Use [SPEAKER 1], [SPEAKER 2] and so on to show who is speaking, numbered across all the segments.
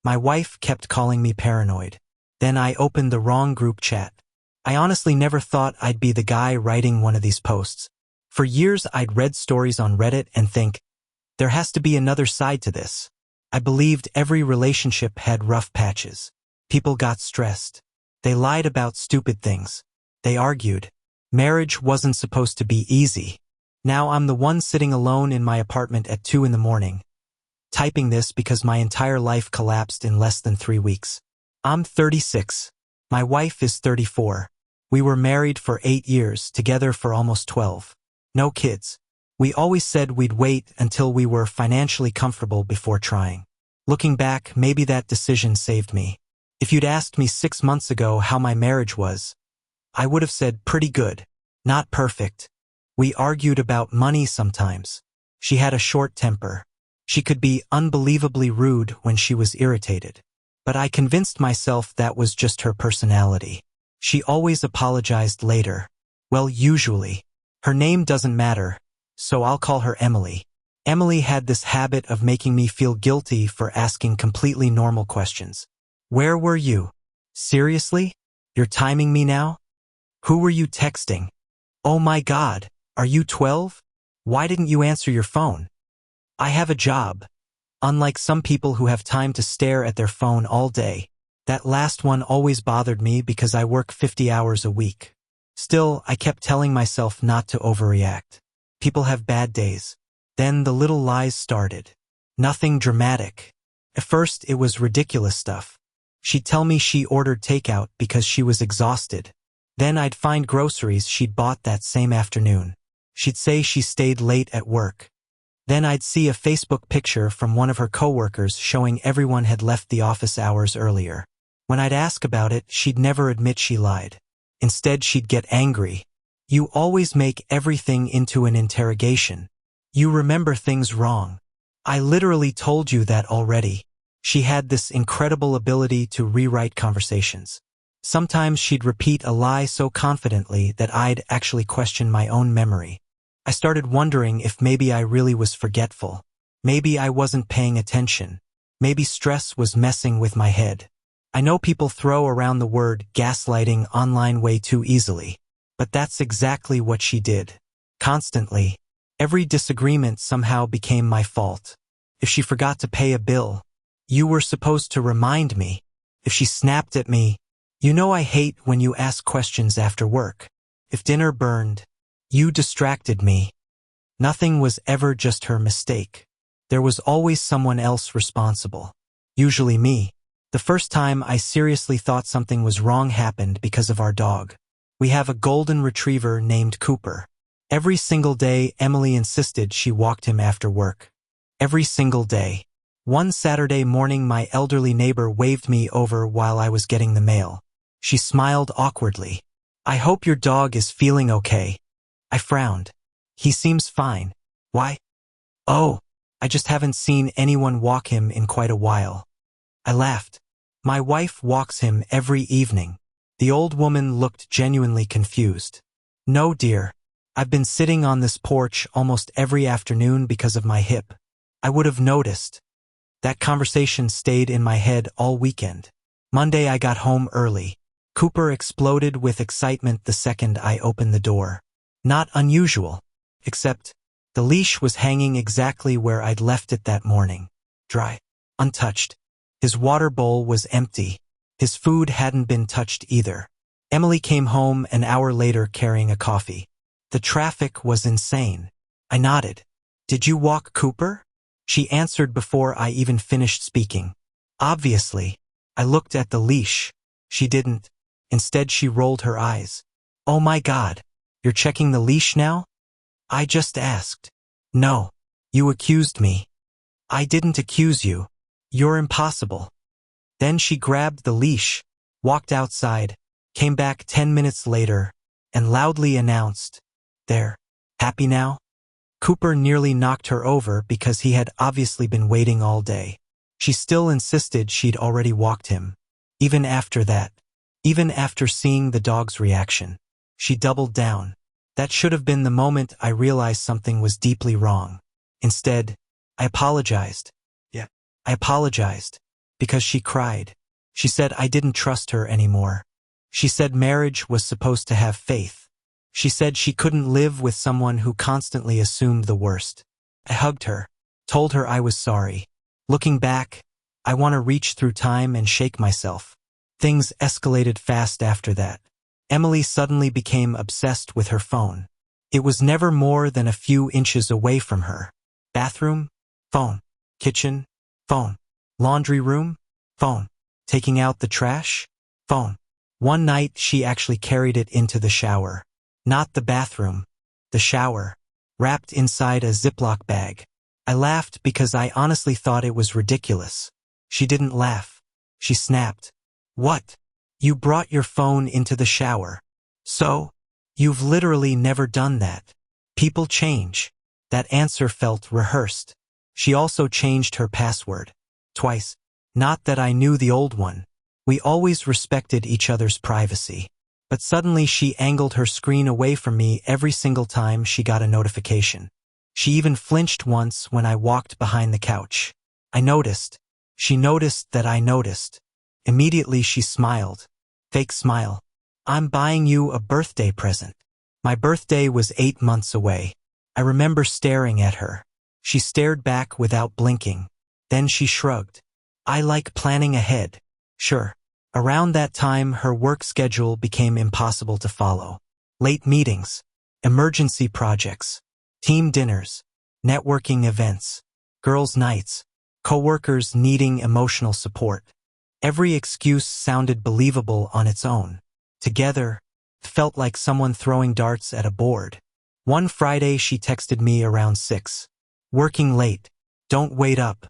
[SPEAKER 1] My wife kept calling me paranoid. Then I opened the wrong group chat. I honestly never thought I'd be the guy writing one of these posts. For years I'd read stories on Reddit and think, there has to be another side to this. I believed every relationship had rough patches. People got stressed. They lied about stupid things. They argued. Marriage wasn't supposed to be easy. Now I'm the one sitting alone in my apartment at 2 in the morning, typing this because my entire life collapsed in less than 3 weeks. I'm 36. My wife is 34. We were married for 8 years, together for almost 12. No kids. We always said we'd wait until we were financially comfortable before trying. Looking back, maybe that decision saved me. If you'd asked me 6 months ago how my marriage was, I would have said pretty good. Not perfect. We argued about money sometimes. She had a short temper. She could be unbelievably rude when she was irritated. But I convinced myself that was just her personality. She always apologized later. Well, usually. Her name doesn't matter, so I'll call her Emily. Emily had this habit of making me feel guilty for asking completely normal questions. Where were you? Seriously? You're timing me now? Who were you texting? Oh my God, are you 12? Why didn't you answer your phone? I have a job. Unlike some people who have time to stare at their phone all day, that last one always bothered me because I work 50 hours a week. Still, I kept telling myself not to overreact. People have bad days. Then the little lies started. Nothing dramatic. At first, it was ridiculous stuff. She'd tell me she ordered takeout because she was exhausted. Then I'd find groceries she'd bought that same afternoon. She'd say she stayed late at work. Then I'd see a Facebook picture from one of her coworkers showing everyone had left the office hours earlier. When I'd ask about it, she'd never admit she lied. Instead, she'd get angry. You always make everything into an interrogation. You remember things wrong. I literally told you that already. She had this incredible ability to rewrite conversations. Sometimes she'd repeat a lie so confidently that I'd actually question my own memory. I started wondering if maybe I really was forgetful. Maybe I wasn't paying attention. Maybe stress was messing with my head. I know people throw around the word gaslighting online way too easily, but that's exactly what she did. Constantly. Every disagreement somehow became my fault. If she forgot to pay a bill, you were supposed to remind me. If she snapped at me, you know I hate when you ask questions after work. If dinner burned, you distracted me. Nothing was ever just her mistake. There was always someone else responsible. Usually me. The first time I seriously thought something was wrong happened because of our dog. We have a golden retriever named Cooper. Every single day, Emily insisted she walked him after work. Every single day. One Saturday morning, my elderly neighbor waved me over while I was getting the mail. She smiled awkwardly. I hope your dog is feeling okay. I frowned. He seems fine. Why? Oh, I just haven't seen anyone walk him in quite a while. I laughed. My wife walks him every evening. The old woman looked genuinely confused. No, dear. I've been sitting on this porch almost every afternoon because of my hip. I would have noticed. That conversation stayed in my head all weekend. Monday I got home early. Cooper exploded with excitement the second I opened the door. Not unusual, except the leash was hanging exactly where I'd left it that morning. Dry. Untouched. His water bowl was empty. His food hadn't been touched either. Emily came home an hour later carrying a coffee. The traffic was insane. I nodded. Did you walk Cooper? She answered before I even finished speaking. Obviously. I looked at the leash. She didn't. Instead, she rolled her eyes. Oh my God. You're checking the leash now? I just asked. No. You accused me. I didn't accuse you. You're impossible. Then she grabbed the leash, walked outside, came back 10 minutes later, and loudly announced, There. Happy now? Cooper nearly knocked her over because he had obviously been waiting all day. She still insisted she'd already walked him. Even after that. Even after seeing the dog's reaction. She doubled down. That should have been the moment I realized something was deeply wrong. Instead, I apologized. I apologized. Because she cried. She said I didn't trust her anymore. She said marriage was supposed to have faith. She said she couldn't live with someone who constantly assumed the worst. I hugged her, told her I was sorry. Looking back, I want to reach through time and shake myself. Things escalated fast after that. Emily suddenly became obsessed with her phone. It was never more than a few inches away from her. Bathroom? Phone. Kitchen? Phone. Laundry room? Phone. Taking out the trash? Phone. One night she actually carried it into the shower. Not the bathroom. The shower. Wrapped inside a Ziploc bag. I laughed because I honestly thought it was ridiculous. She didn't laugh. She snapped. What? You brought your phone into the shower. So? You've literally never done that. People change. That answer felt rehearsed. She also changed her password. Twice. Not that I knew the old one. We always respected each other's privacy. But suddenly she angled her screen away from me every single time she got a notification. She even flinched once when I walked behind the couch. I noticed. She noticed that I noticed. Immediately she smiled. Fake smile. I'm buying you a birthday present. My birthday was 8 months away. I remember staring at her. She stared back without blinking. Then she shrugged. I like planning ahead. Sure. Around that time, her work schedule became impossible to follow. Late meetings, emergency projects, team dinners, networking events, girls' nights, coworkers needing emotional support. Every excuse sounded believable on its own. Together, it felt like someone throwing darts at a board. One Friday she texted me around 6. Working late. Don't wait up.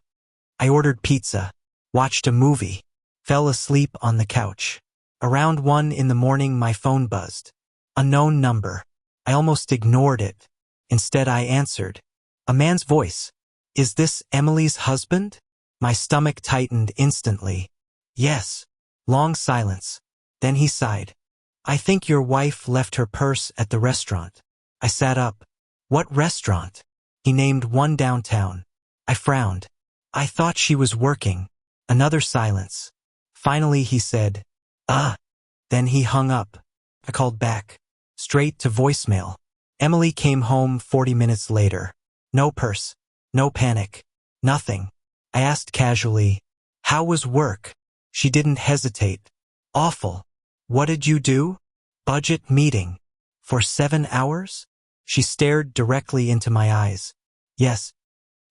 [SPEAKER 1] I ordered pizza, watched a movie, fell asleep on the couch. Around 1 in the morning my phone buzzed. Unknown number. I almost ignored it. Instead I answered. A man's voice. Is this Emily's husband? My stomach tightened instantly. Yes. Long silence. Then he sighed. I think your wife left her purse at the restaurant. I sat up. What restaurant? He named one downtown. I frowned. I thought she was working. Another silence. Finally he said, Then he hung up. I called back. Straight to voicemail. Emily came home 40 minutes later. No purse. No panic. Nothing. I asked casually, how was work? She didn't hesitate. Awful. What did you do? Budget meeting. For 7 hours? She stared directly into my eyes. Yes.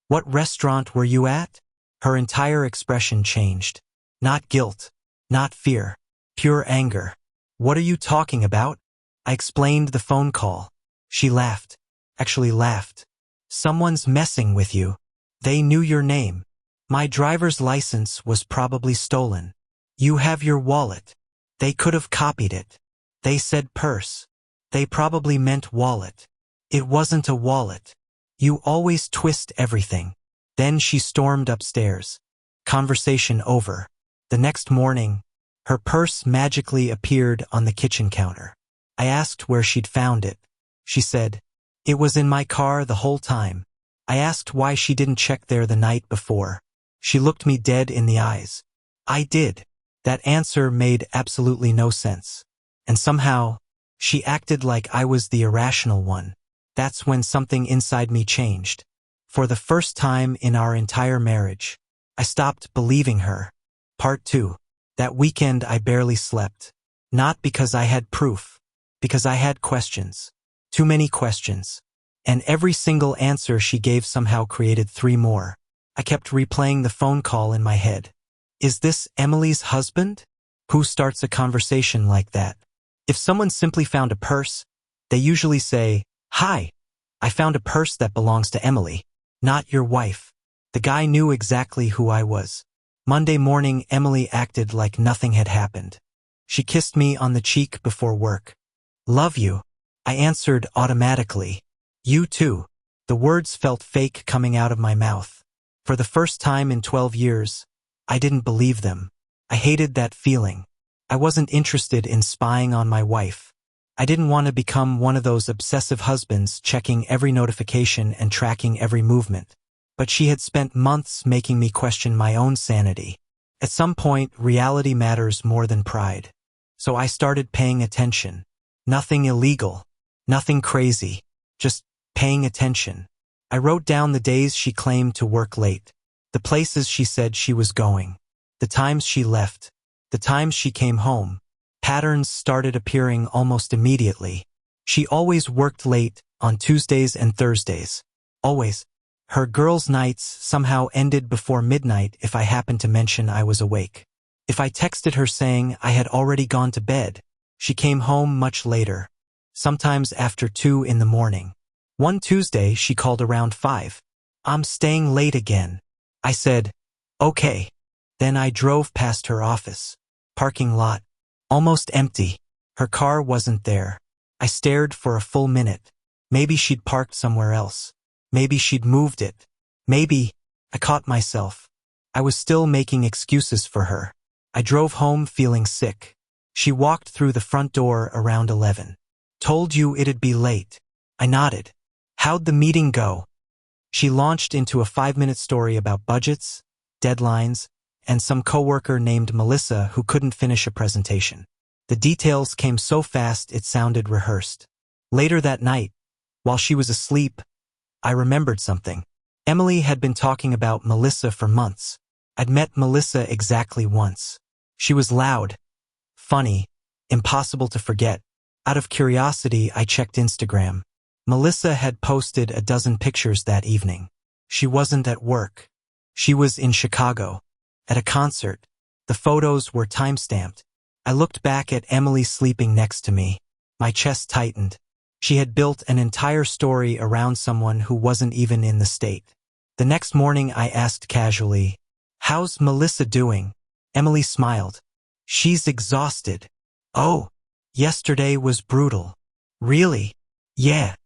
[SPEAKER 1] What restaurant were you at? Her entire expression changed. Not guilt. Not fear. Pure anger. What are you talking about? I explained the phone call. She laughed. Actually laughed. Someone's messing with you. They knew your name. My driver's license was probably stolen. You have your wallet. They could have copied it. They said purse. They probably meant wallet. It wasn't a wallet. You always twist everything. Then she stormed upstairs. Conversation over. The next morning, her purse magically appeared on the kitchen counter. I asked where she'd found it. She said, it was in my car the whole time. I asked why she didn't check there the night before. She looked me dead in the eyes. I did. That answer made absolutely no sense. And somehow, she acted like I was the irrational one. That's when something inside me changed. For the first time in our entire marriage, I stopped believing her. Part 2. That weekend I barely slept. Not because I had proof. Because I had questions. Too many questions. And every single answer she gave somehow created 3 more. I kept replaying the phone call in my head. Is this Emily's husband? Who starts a conversation like that? If someone simply found a purse, they usually say, hi, I found a purse that belongs to Emily, not your wife. The guy knew exactly who I was. Monday morning, Emily acted like nothing had happened. She kissed me on the cheek before work. Love you. I answered automatically. You too. The words felt fake coming out of my mouth. For the first time in 12 years, I didn't believe them. I hated that feeling. I wasn't interested in spying on my wife. I didn't want to become one of those obsessive husbands checking every notification and tracking every movement. But she had spent months making me question my own sanity. At some point, reality matters more than pride. So I started paying attention. Nothing illegal. Nothing crazy. Just paying attention. I wrote down the days she claimed to work late. The places she said she was going. The times she left. The times she came home. Patterns started appearing almost immediately. She always worked late on Tuesdays and Thursdays. Always. Her girls' nights somehow ended before midnight if I happened to mention I was awake. If I texted her saying I had already gone to bed, she came home much later. Sometimes after 2 in the morning. One Tuesday she called around 5. "I'm staying late again." I said, "Okay." Then I drove past her office. Parking lot. Almost empty. Her car wasn't there. I stared for a full minute. Maybe she'd parked somewhere else. Maybe she'd moved it. Maybe. I caught myself. I was still making excuses for her. I drove home feeling sick. She walked through the front door around 11. "Told you it'd be late." I nodded. "How'd the meeting go?" She launched into a 5-minute story about budgets, deadlines, and some coworker named Melissa who couldn't finish a presentation. The details came so fast it sounded rehearsed. Later that night, while she was asleep, I remembered something. Emily had been talking about Melissa for months. I'd met Melissa exactly once. She was loud, funny, impossible to forget. Out of curiosity, I checked Instagram. Melissa had posted a dozen pictures that evening. She wasn't at work. She was in Chicago, at a concert. The photos were time-stamped. I looked back at Emily sleeping next to me. My chest tightened. She had built an entire story around someone who wasn't even in the state. The next morning I asked casually, "How's Melissa doing?" Emily smiled. "She's exhausted." "Oh, yesterday was brutal." "Really?" "Yeah."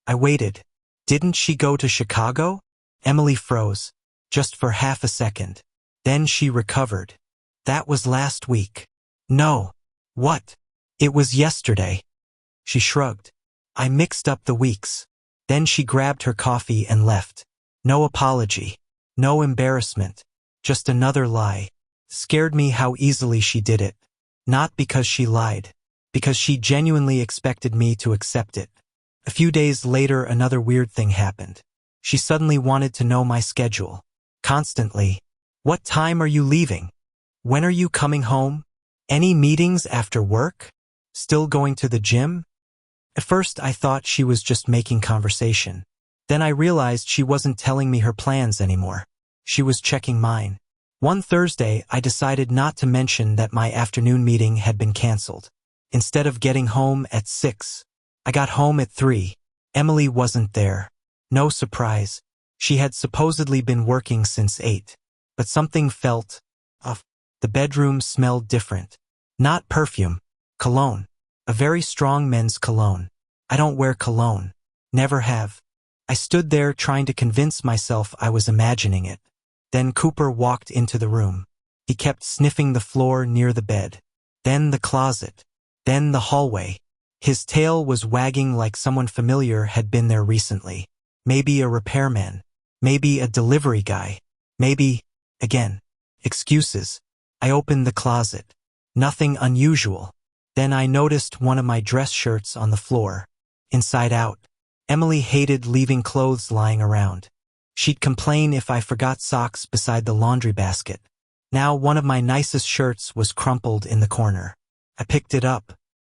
[SPEAKER 1] I waited. "Didn't she go to Chicago?" Emily froze, just for half a second. Then she recovered. "That was last week." "No." "What?" "It was yesterday." She shrugged. I mixed up the weeks. Then she grabbed her coffee and left. No apology. No embarrassment. Just another lie. Scared me how easily she did it. Not because she lied. Because she genuinely expected me to accept it. A few days later, another weird thing happened. She suddenly wanted to know my schedule. Constantly. "What time are you leaving? When are you coming home? Any meetings after work? Still going to the gym?" At first I thought she was just making conversation. Then I realized she wasn't telling me her plans anymore. She was checking mine. One Thursday I decided not to mention that my afternoon meeting had been canceled. Instead of getting home at 6, I got home at 3. Emily wasn't there. No surprise. She had supposedly been working since 8. But something felt off. The bedroom smelled different. Not perfume. Cologne. A very strong men's cologne. I don't wear cologne. Never have. I stood there trying to convince myself I was imagining it. Then Cooper walked into the room. He kept sniffing the floor near the bed. Then the closet. Then the hallway. His tail was wagging like someone familiar had been there recently. Maybe a repairman. Maybe a delivery guy. Maybe, again, excuses. I opened the closet. Nothing unusual. Then I noticed one of my dress shirts on the floor. Inside out. Emily hated leaving clothes lying around. She'd complain if I forgot socks beside the laundry basket. Now one of my nicest shirts was crumpled in the corner. I picked it up.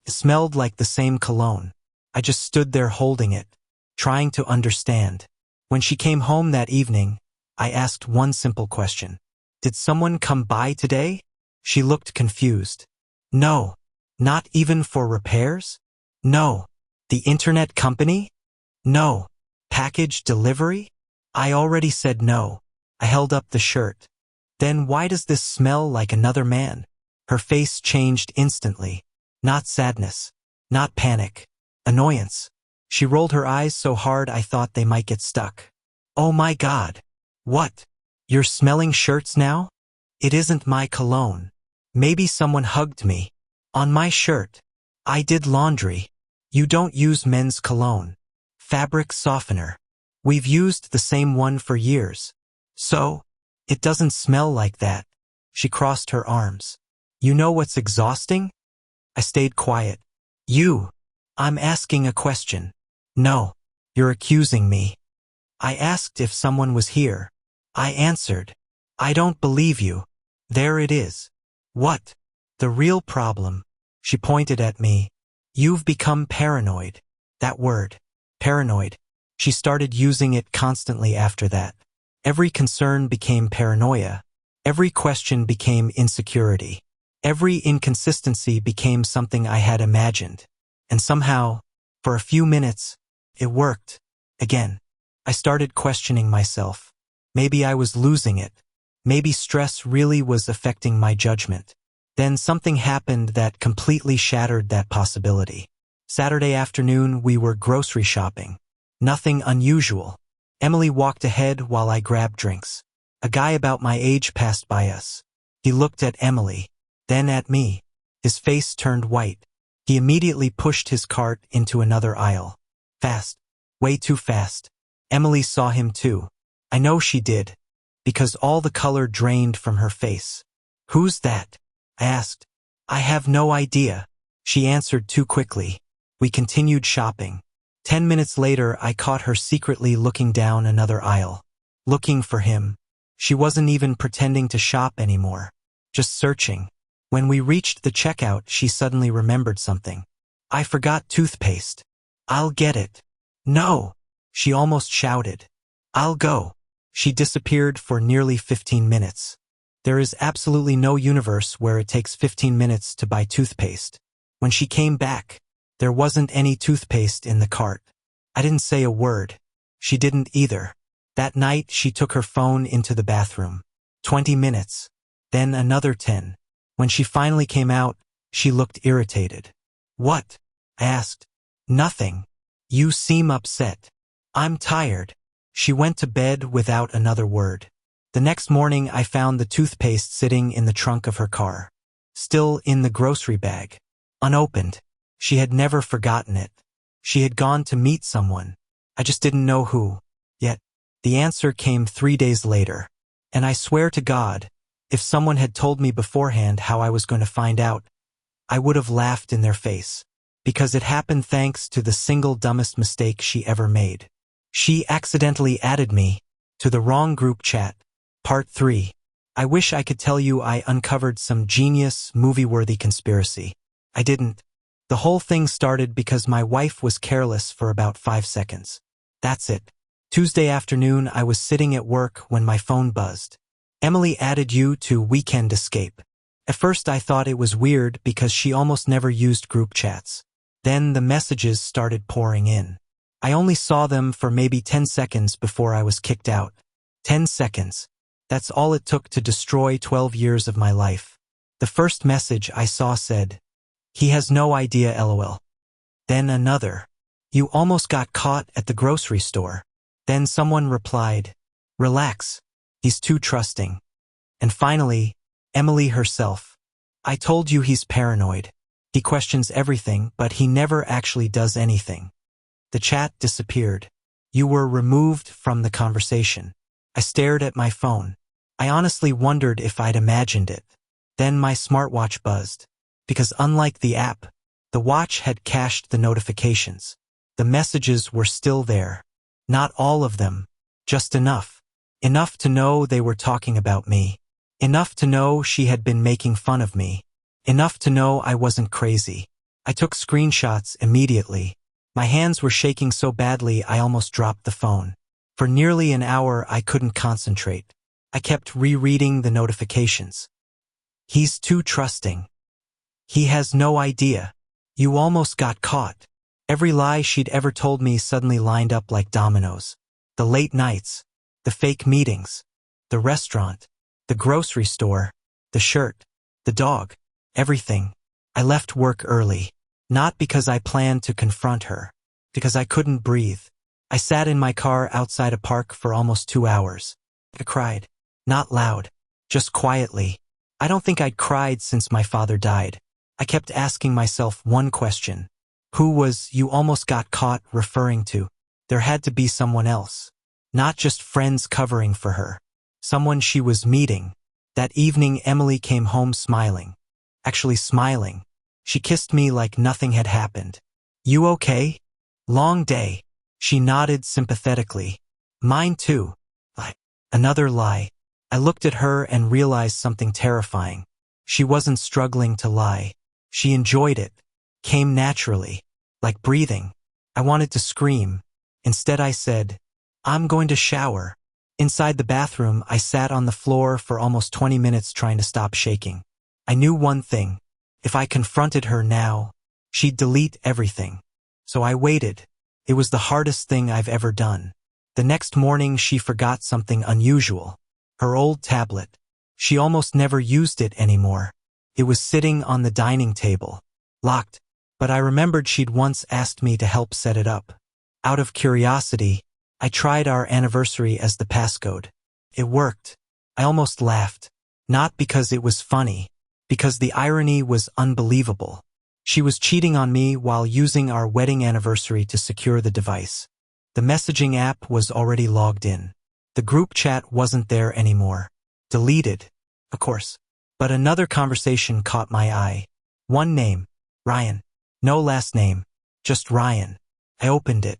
[SPEAKER 1] It smelled like the same cologne. I just stood there holding it, trying to understand. When she came home that evening, I asked one simple question. "Did someone come by today?" She looked confused. "No. Not even for repairs?" "No." "The internet company?" "No." "Package delivery?" I already said no. I held up the shirt. "Then why does this smell like another man?" Her face changed instantly. Not sadness. Not panic. Annoyance. She rolled her eyes so hard I thought they might get stuck. "Oh my God. What? You're smelling shirts now?" "It isn't my cologne. Maybe someone hugged me. On my shirt. I did laundry." "You don't use men's cologne. Fabric softener. We've used the same one for years. So, it doesn't smell like that." She crossed her arms. You know what's exhausting? I stayed quiet. You. I'm asking a question. No. You're accusing me. I asked if someone was here. I answered. I don't believe you. There it is. What? The real problem. She pointed at me. You've become paranoid. That word. Paranoid. She started using it constantly after that. Every concern became paranoia. Every question became insecurity. Every inconsistency became something I had imagined. And somehow, for a few minutes, it worked. Again. I started questioning myself. Maybe I was losing it. Maybe stress really was affecting my judgment. Then something happened that completely shattered that possibility. Saturday afternoon, we were grocery shopping. Nothing unusual. Emily walked ahead while I grabbed drinks. A guy about my age passed by us. He looked at Emily, then at me. His face turned white. He immediately pushed his cart into another aisle. Fast. Way too fast. Emily saw him too. I know she did, because all the color drained from her face. Who's that? I asked. I have no idea. She answered too quickly. We continued shopping. 10 minutes later, I caught her secretly looking down another aisle. Looking for him. She wasn't even pretending to shop anymore. Just searching. When we reached the checkout, she suddenly remembered something. I forgot toothpaste. I'll get it. No! She almost shouted. I'll go. She disappeared for nearly 15 minutes. There is absolutely no universe where it takes 15 minutes to buy toothpaste. When she came back, there wasn't any toothpaste in the cart. I didn't say a word. She didn't either. That night, she took her phone into the bathroom. 20 minutes. Then another 10. When she finally came out, she looked irritated. What? I asked. Nothing. You seem upset. I'm tired. She went to bed without another word. The next morning, I found the toothpaste sitting in the trunk of her car. Still in the grocery bag. Unopened. She had never forgotten it. She had gone to meet someone. I just didn't know who. Yet, the answer came 3 days later. And I swear to God, if someone had told me beforehand how I was going to find out, I would have laughed in their face. Because it happened thanks to the single dumbest mistake she ever made. She accidentally added me to the wrong group chat. Part 3. I wish I could tell you I uncovered some genius, movie-worthy conspiracy. I didn't. The whole thing started because my wife was careless for about 5 seconds. That's it. Tuesday afternoon, I was sitting at work when my phone buzzed. Emily added you to Weekend Escape. At first I thought it was weird because she almost never used group chats. Then the messages started pouring in. I only saw them for maybe 10 seconds before I was kicked out. 10 seconds. That's all it took to destroy 12 years of my life. The first message I saw said, "He has no idea, LOL." Then another, "You almost got caught at the grocery store." Then someone replied, "Relax. He's too trusting." And finally, Emily herself. "I told you he's paranoid. He questions everything, but he never actually does anything." The chat disappeared. You were removed from the conversation. I stared at my phone. I honestly wondered if I'd imagined it. Then my smartwatch buzzed. Because unlike the app, the watch had cached the notifications. The messages were still there. Not all of them. Just enough. Enough to know they were talking about me. Enough to know she had been making fun of me. Enough to know I wasn't crazy. I took screenshots immediately. My hands were shaking so badly I almost dropped the phone. For nearly an hour I couldn't concentrate. I kept rereading the notifications. He's too trusting. He has no idea. You almost got caught. Every lie she'd ever told me suddenly lined up like dominoes. The late nights. The fake meetings. The restaurant. The grocery store. The shirt. The dog. Everything. I left work early. Not because I planned to confront her. Because I couldn't breathe. I sat in my car outside a park for almost 2 hours. I cried. Not loud. Just quietly. I don't think I'd cried since my father died. I kept asking myself one question. Who was "you almost got caught" referring to? There had to be someone else. Not just friends covering for her. Someone she was meeting. That evening, Emily came home smiling. Actually smiling. She kissed me like nothing had happened. You okay? Long day. She nodded sympathetically. Mine too. Another lie. I looked at her and realized something terrifying. She wasn't struggling to lie. She enjoyed it. Came naturally. Like breathing. I wanted to scream. Instead I said, I'm going to shower. Inside the bathroom, I sat on the floor for almost 20 minutes trying to stop shaking. I knew one thing. If I confronted her now, she'd delete everything. So I waited. It was the hardest thing I've ever done. The next morning, she forgot something unusual. Her old tablet. She almost never used it anymore. It was sitting on the dining table. Locked. But I remembered she'd once asked me to help set it up. Out of curiosity, I tried our anniversary as the passcode. It worked. I almost laughed. Not because it was funny, because the irony was unbelievable. She was cheating on me while using our wedding anniversary to secure the device. The messaging app was already logged in. The group chat wasn't there anymore. Deleted, of course. But another conversation caught my eye. One name, Ryan. No last name, just Ryan. I opened it.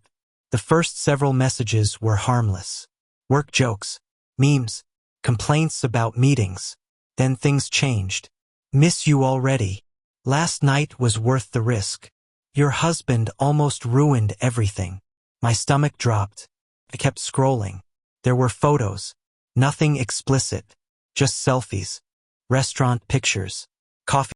[SPEAKER 1] The first several messages were harmless. Work jokes, memes, complaints about meetings. Then things changed. Miss you already. Last night was worth the risk. Your husband almost ruined everything. My stomach dropped. I kept scrolling. There were photos. Nothing explicit. Just selfies. Restaurant pictures. Coffee.